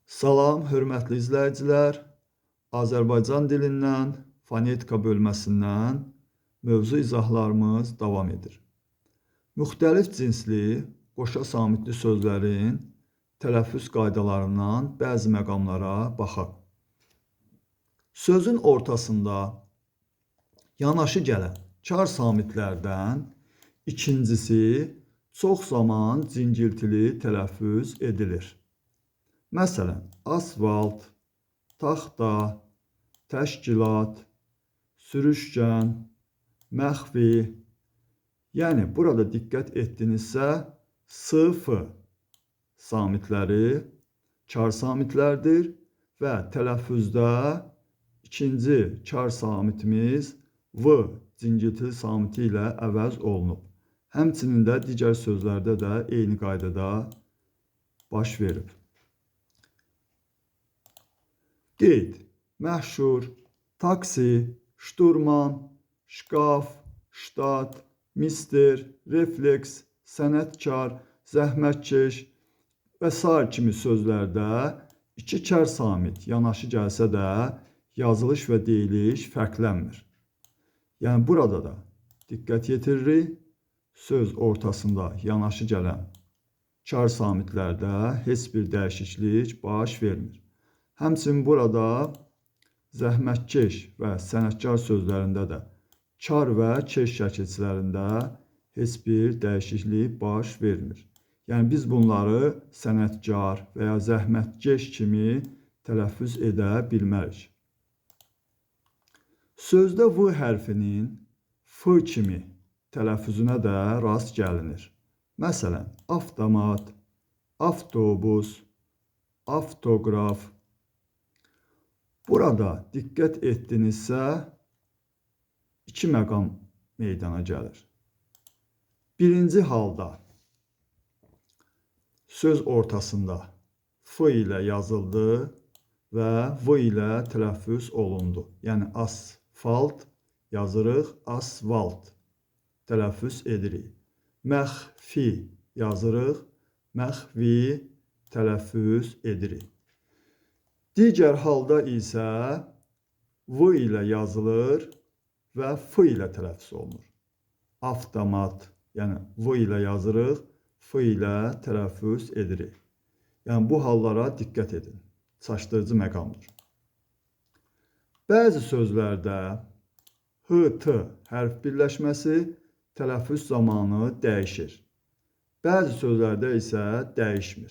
Salam, hörmətli izləyicilər. Azərbaycan dilindən, fonetika bölməsindən mövzu izahlarımız davam edir. Müxtəlif cinsli, qoşa samitli sözlərin tələffüz qaydalarından bəzi məqamlara baxaq. Sözün ortasında yanaşı gələn kar samitlərdən ikincisi çox zaman cingiltili tələffüz edilir. Məsələn, asfalt, taxta, təşkilat, sürüşkən, məxfi. Yəni, burada diqqət etdinizsə, S-F samitləri kar samitlərdir və tələffüzdə ikinci kar samitimiz V cingiltili samiti ilə əvəz olunub. Həmçinin də digər sözlərdə də eyni qaydada baş verib. Qeyd, məşhur, taksi, şturman, şkaf, ştat, mister, refleks, sənətkar, zəhmətkeş və sair kimi sözlərdə iki kar samit yanaşı gəlsə də yazılış və deyiliş fərqlənmir. Yəni, burada da diqqət yetiririk, söz ortasında yanaşı gələn kar samitlərdə heç bir dəyişiklik baş vermir. Həmçinin burada zəhmətkeş və sənətkar sözlərində də kar və keş şəkilçilərində heç bir dəyişiklik baş vermir. Yəni, biz bunları sənətkar və ya zəhmətkeş kimi tələffüz edə bilmərik. Sözdə V hərfinin F kimi tələffüzünə də rast gəlinir. Məsələn, avtomat, avtobus, avtoqraf. Burada diqqət etdinizsə, iki məqam meydana gəlir. Birinci halda söz ortasında F ilə yazıldı və V ilə tələffüz olundu. Yəni, asfalt yazırıq, asfalt tələffüz edirik. Məxfi yazırıq, məxfi tələffüz edirik. Digər halda isə V ilə yazılır və F ilə tələffüz olunur. Avtomat, yəni V ilə yazırıq, F ilə tələffüz edirik. Yəni, bu hallara diqqət edin. Çaşdırıcı məqamdır. Bəzi sözlərdə H-T hərf birləşməsi tələffüz zamanı dəyişir. Bəzi sözlərdə isə dəyişmir.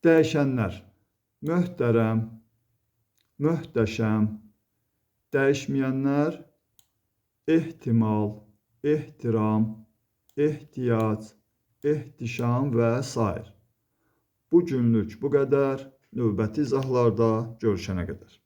Dəyişənlər möhtərəm, möhtəşəm, dəyişməyənlər ehtimal, ehtiram, ehtiyac, ehtişam və s. Bu günlük bu qədər. Növbəti izahlarda görüşənə qədər.